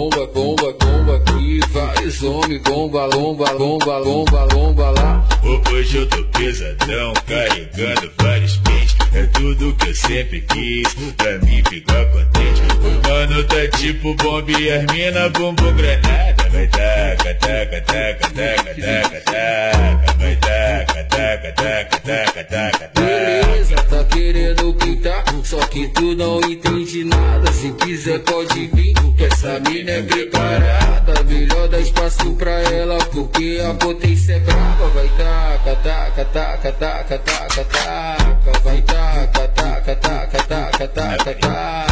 bomba, bomba, bomba aqui. Vários homens, bomba, lomba, lomba, lomba, lomba lá. Hoje eu tô pesadão, carregando vários pentes. É tudo que eu sempre quis, pra mim ficar contente. O mano tá tipo bomba e as mina bumbum granada. Vai taca, taca, taca, taca, taca, taca. Vai taca, taca, taca, taca, taca, taca. Beleza, tá querendo pintar, só que tu não entende nada. Se quiser pode vir, que essa mina é preparada. Melhor dar espaço pra ela, porque a potência é brava. Vai taca, taca, taca, taca, taca, taca. Vai taca, taca, taca, taca, taca, taca.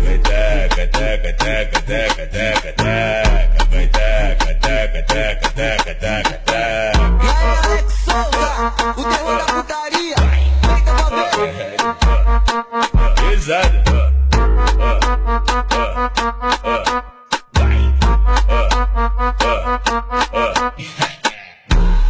Vai taca, taca, taca, taca, taca, taca. Vai taca, taca, taca, taca, taca, taca. E aí, Alex Souza, o terror da putaria. Fica talvez. Pesado,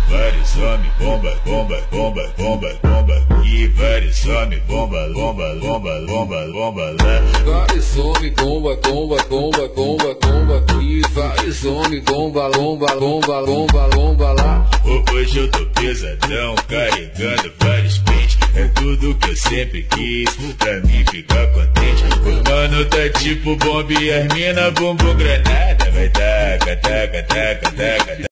vários homens, bomba, bomba, bomba, bomba, bomba. E vários homens, bomba, bomba, bomba, bomba, bomba lá. Vários homens, bomba, bomba, bomba, bomba, bomba aqui. Vários homens, bomba, lomba, lomba, lomba, lomba lá. Hoje eu tô pesadão, carregando vários pentes. É tudo que eu sempre quis, pra mim ficar contente. O mano tá tipo bomba e as mina bumbum granada. Vai taca, taca, taca, taca, taca.